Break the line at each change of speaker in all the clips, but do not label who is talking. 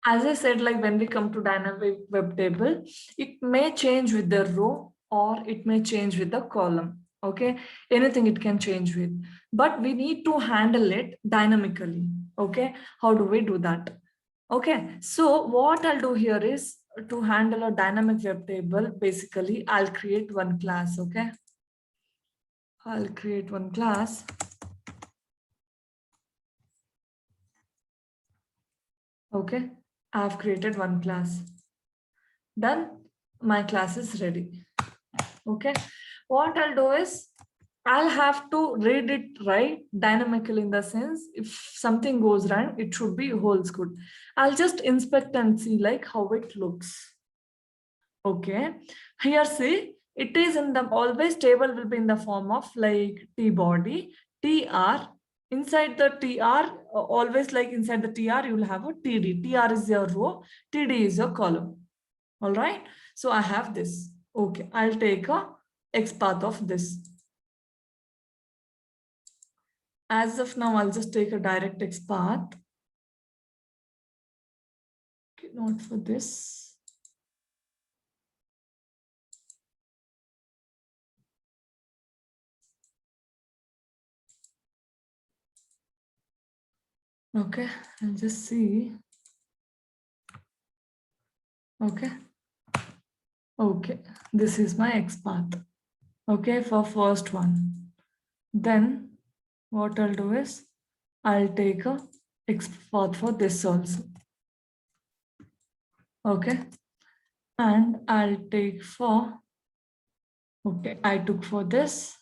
as I said, like when we come to dynamic web table, it may change with the row or it may change with the column. Okay, anything it can change with, but we need to handle it dynamically. Okay, how do we do that? Okay, so what I'll do here is to handle a dynamic web table, basically I'll create one class. Okay, I'll create one class. Okay, I've created one class. Done. My class is ready. Okay, what I'll do is I'll have to read it right dynamically, in the sense if something goes wrong, it should be holds good. I'll just inspect and see like how it looks. Okay, here see, it is in the always table will be in the form of like T body, TR. Inside the TR, always like inside the TR, you will have a TD. TR is your row, TD is your column. All right, so I have this. Okay, I'll take a XPath of this. As of now, I'll just take a direct XPath. Okay, not for this. Okay, I'll just see. Okay. Okay, this is my XPath. Okay, for first one. Then what I'll do is I'll take a XPath for this also. Okay, and I'll take for, okay, I took for this.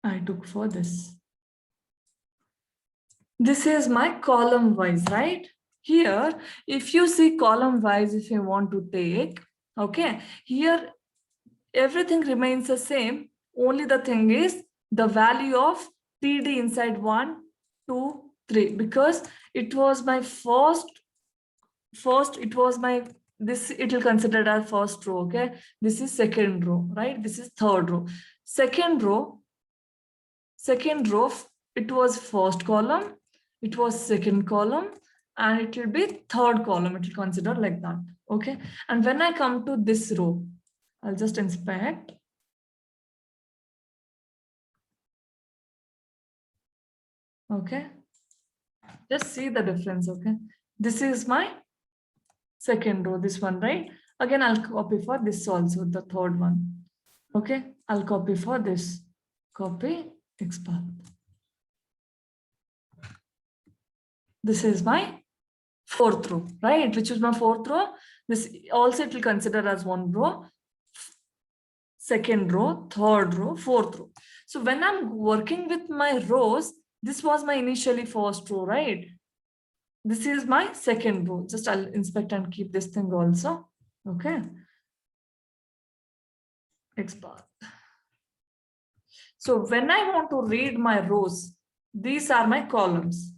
I took for this. This is my column wise, right? Here, if you see column wise, if you want to take, okay, here everything remains the same. Only the thing is the value of TD inside 1, 2, 3, because it was my first, it was my, this, it will consider as first row. Okay, this is second row, right? This is third row. Second row, it was first column, it was second column, and it will be third column. It will consider like that. Okay, and when I come to this row, I'll just inspect. Okay, just see the difference. Okay, this is my second row, this one, right? Again, I'll copy for this also, the third one. Okay, I'll copy for this. Copy XPath. This is my fourth row, right? Which is my fourth row. This also it will consider as one row, second row, third row, fourth row. So when I'm working with my rows, this was my initially first row, right? This is my second row. Just I'll inspect and keep this thing also. Okay. XPath. So when I want to read my rows, these are my columns.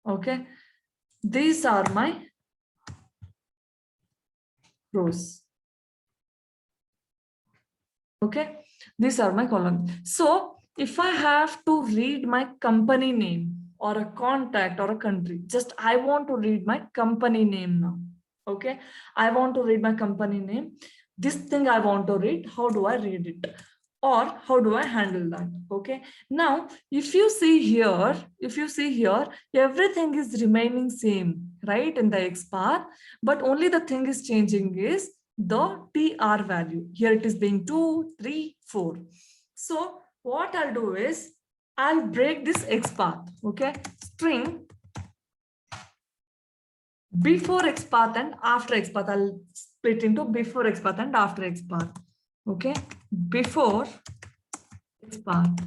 Okay, these are my rows. Okay, these are my columns. So if I have to read my company name or a contact or a country, just I want to read my company name now. Okay, I want to read my company name. This thing I want to read, how do I read it? Or how do I handle that? Okay, now if you see here, everything is remaining same, right, in the XPath, but only the thing is changing is the TR value. Here it is being 2, 3, 4. So what I'll do is I'll break this XPath. Okay, string before XPath and after XPath. I'll split into before XPath and after XPath. Okay, before XPath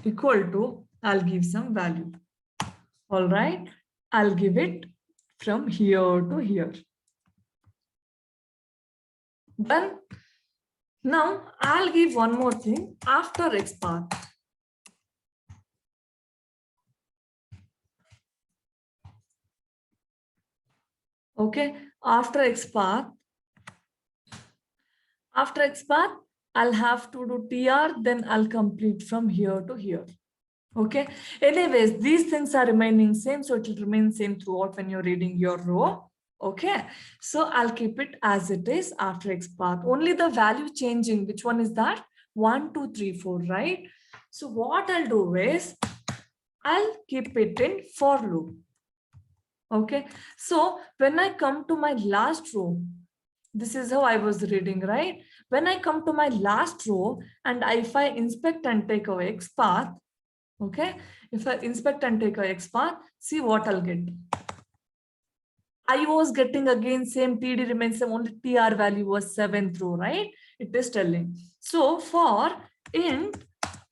equal to, I'll give some value. All right, I'll give it from here to here. Then now I'll give one more thing after XPath. Okay, after XPath, I'll have to do TR, then I'll complete from here to here. Okay. Anyways, these things are remaining same. So it will remain same throughout when you're reading your row. Okay. So I'll keep it as it is after X path. Only the value changing. Which one is that? 1, 2, 3, 4, right? So what I'll do is I'll keep it in for loop. Okay. So when I come to my last row, this is how I was reading, right? When I come to my last row and if I inspect and take away X path, okay, if I inspect and take a X path, see what I'll get. I was getting again same TD remains same, only TR value was 7th row, right? It is telling. So for int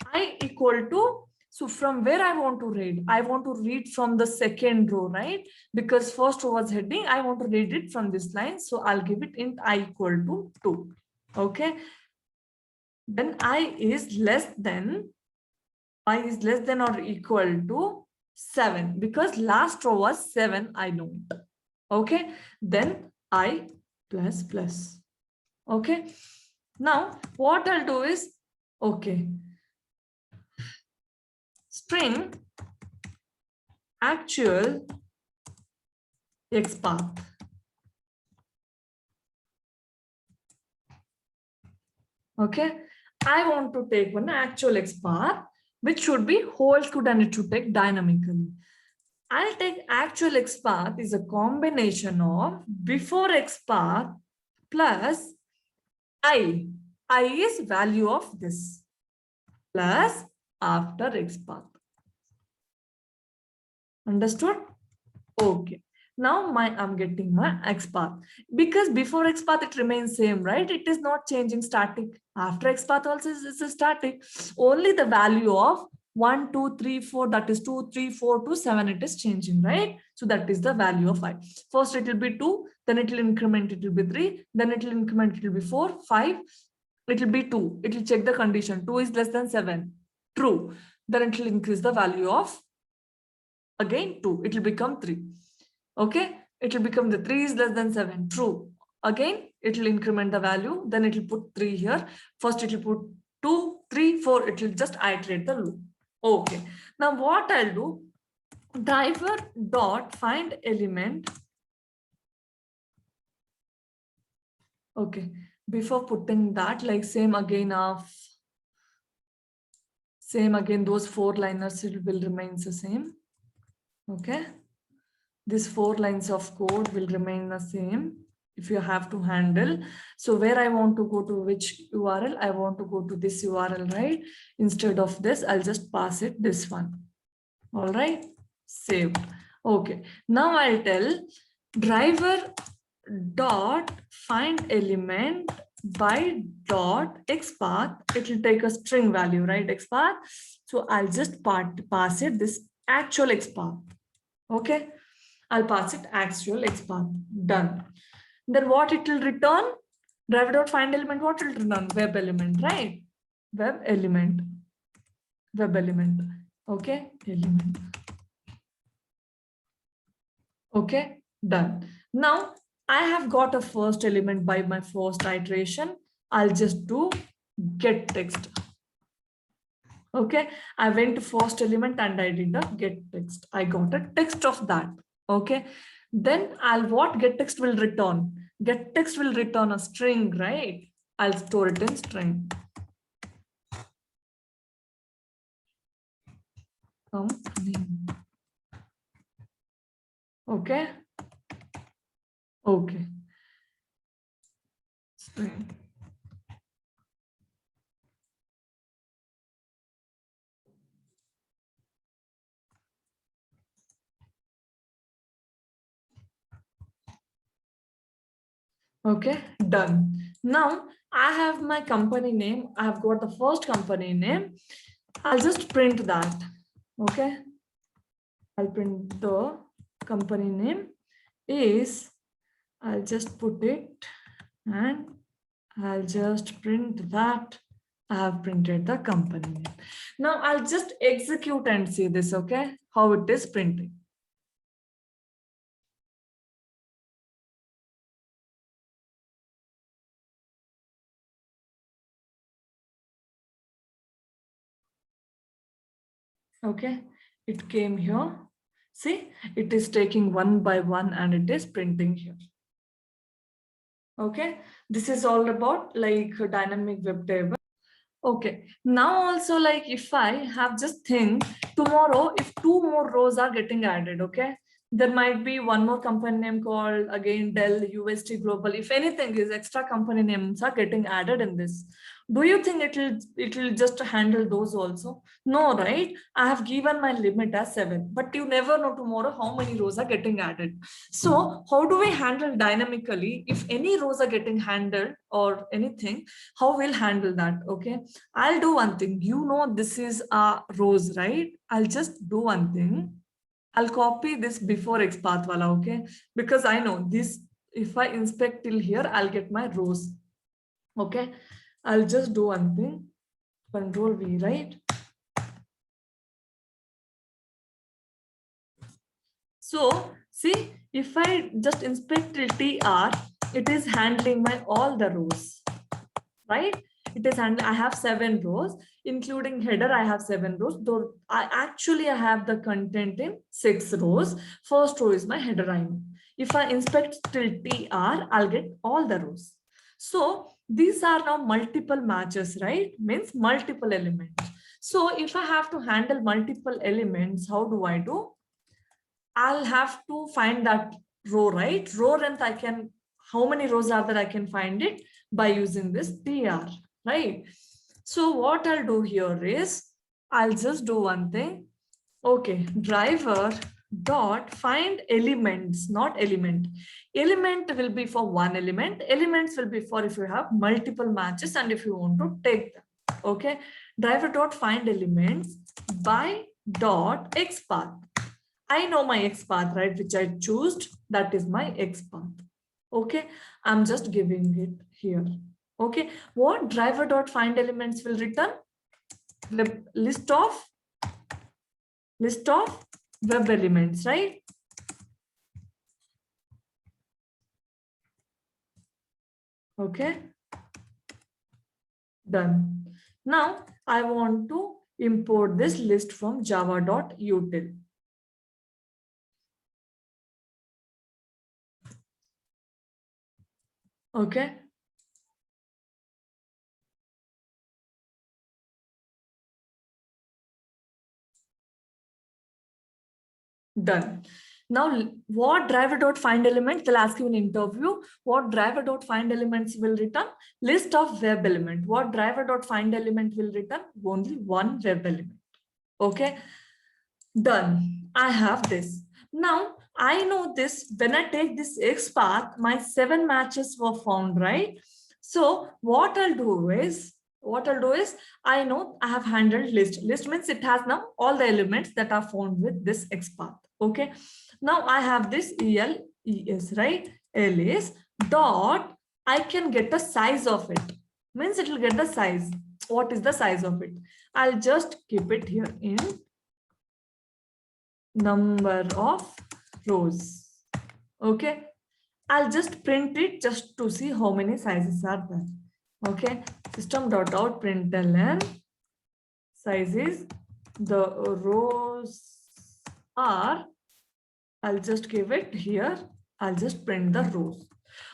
I equal to, so from where I want to read? I want to read from the second row, right? Because first row was heading, I want to read it from this line. So I'll give it int I equal to 2. Okay. Then I is less than or equal to 7 because last row was 7, I don't. Okay, then I plus plus. Okay, now what I'll do is, okay, string actual X path. Okay, I want to take one actual X path, which should be whole squid and it should take dynamically. I'll take actual X path is a combination of before X path plus I. I is value of this plus after X path. Understood? Okay. Now I'm getting my X path. Because before X path it remains same, right? It is not changing static. After X path also is a static. Only the value of 1, 2, 3, 4, that is 2, 3, 4 to 7, it is changing, right? So that is the value of I. First it will be 2, then it will increment, it will be 3, then it will increment, it will be 4, 5, it will be 2. It will check the condition. 2 is less than 7. True. Then it will increase the value of again 2. It will become 3. Okay. It will become the 3 is less than 7. True. Again, it will increment the value. Then it will put 3 here. First, it will put 2, 3, 4. It will just iterate the loop. Okay. Now what I'll do, driver dot find element. Okay. Before putting that, like same again, those 4 liners it will remain the same. Okay. These 4 lines of code will remain the same if you have to handle. So where I want to go to which URL, I want to go to this URL, right? Instead of this, I'll just pass it this one. All right, saved. Okay, now I'll tell driver dot find element by dot XPath. It will take a string value, right? XPath. So I'll just pass it this actual XPath. Okay. I'll pass it actual X path. Done. Then what it will return? Driver.find element, what will return? Web element, right? Web element. Web element. Okay. Element. Okay. Done. Now I have got a first element by my first iteration. I'll just do get text. Okay. I went to first element and I did a get text. I got a text of that. Okay. Then what get text will return? Get text will return a string, right? I'll store it in string. Company. Okay. Okay. String. Okay, done. Now I have my company name. I have got the first company name. I'll just print that. Okay. I'll print the company name is, I'll just put it and I'll just print that. I have printed the company name. Now I'll just execute and see this, okay? How it is printing. Okay, it came here. See, it is taking one by one and it is printing here. Okay, this is all about like a dynamic web table. Okay, now also like if I have just think tomorrow, if two more rows are getting added, okay, there might be one more company name called again Dell, UST Global. If anything is extra company names are getting added in this, do you think it will just handle those also? No, right? I have given my limit as 7, but you never know tomorrow how many rows are getting added. So how do we handle dynamically if any rows are getting handled or anything? How we'll handle that? Okay, I'll do one thing. You know this is a rows, right? I'll just do one thing. I'll copy this before XPath wala, okay? Because I know this, if I inspect till here, I'll get my rows. Okay, I'll just do one thing. Control V, right? So see, if I just inspect till TR, it is handling my all the rows, right? It is handling, I have 7 rows, including header, I have 7 rows. Though I have the content in 6 rows. First row is my header I know. If I inspect till TR, I'll get all the rows. So these are now multiple matches, right? Means multiple elements. So if I have to handle multiple elements, how do I do? I'll have to find that row, right? Row length I can, how many rows are there I can find it by using this tr, right? So what I'll do here is, I'll just do one thing. Okay, driver dot find elements, not element. Element will be for one element. Elements will be for if you have multiple matches and if you want to take them. Okay, driver dot find elements by dot XPath. I know my XPath, right, which I chose. That is my XPath. Okay, I'm just giving it here. Okay, what driver dot find elements will return? The list of web elements, right? Okay, done. Now I want to import this list from java.util. Okay. Done. Now, what driver.find elements? They'll ask you in interview. What driver.find elements will return? List of web element. What driver.find element will return? Only one web element. Okay. Done. I have this. Now, I know this. When I take this XPath, my 7 matches were found, right? So what I'll do is, I know I have handled list. List means it has now all the elements that are found with this XPath. Okay. Now I have this ELES, right? ELES dot, I can get the size of it. Means it will get the size. What is the size of it? I'll just keep it here in number of rows. Okay. I'll just print it just to see how many sizes are there. Okay. System.out println sizes. The rows are, I'll just give it here. I'll just print the rows.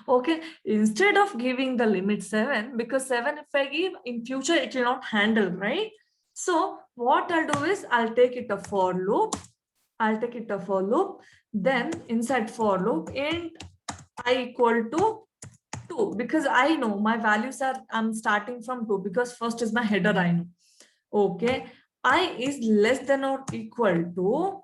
Okay. Instead of giving the limit 7, because 7 if I give in future, it will not handle, right? So what I'll do is I'll take it a for loop. Then inside for loop int I equal to 2, because I know my values are, I'm starting from 2 because first is my header I know. Okay, I is less than or equal to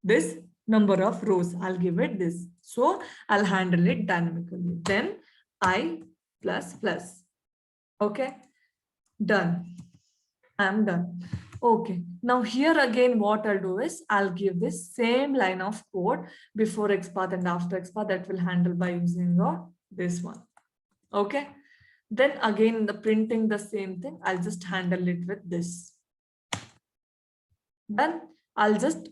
this number of rows. I'll give it this. So I'll handle it dynamically. Then I plus plus. Okay, done. I'm done. Okay, now here again, what I'll do is I'll give this same line of code before XPath and after XPath that will handle by using this one. Okay, then again the printing the same thing. I'll just handle it with this. Then I'll just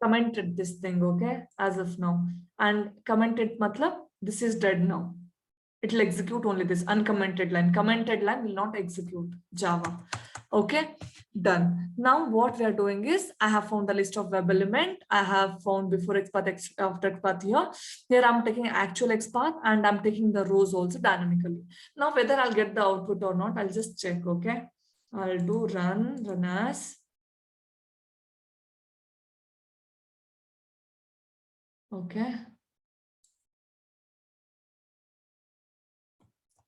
comment it this thing, okay, as of now. And comment it matlab this is dead now. It will execute only this uncommented line. Commented line will not execute Java. Okay, done. Now what we are doing is, I have found the list of web element. I have found before XPath, after XPath here. Here I'm taking actual XPath and I'm taking the rows also dynamically. Now whether I'll get the output or not, I'll just check. Okay, I'll do run as. Okay.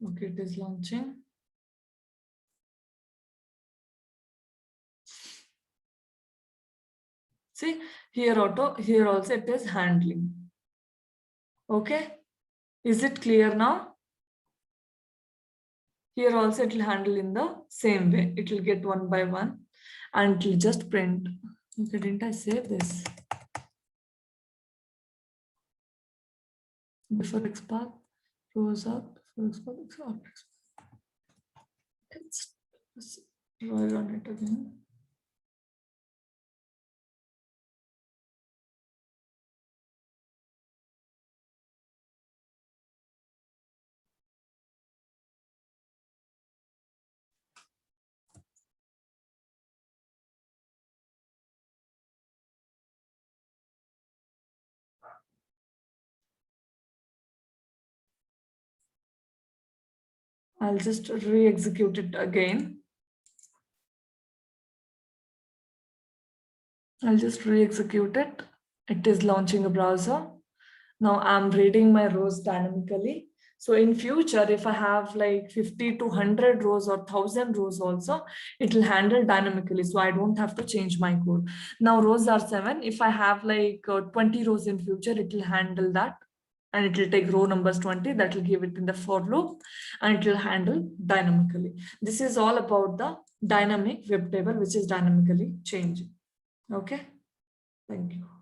Okay, it is launching. See, here also it is handling. Okay, is it clear now? Here also it will handle in the same way. It will get one by one and it will just print. Okay, didn't I save this? Before XPath, rows up, before XPath, let's run it again. I'll just re-execute it again. I'll just re-execute it. It is launching a browser. Now I'm reading my rows dynamically. So in future, if I have like 50 to 100 rows or 1000 rows also, it will handle dynamically. So I don't have to change my code. Now rows are 7. If I have like 20 rows in future, it will handle that. And it will take row numbers 20, that will give it in the for loop, and it will handle dynamically. This is all about the dynamic web table, which is dynamically changing. Okay, thank you.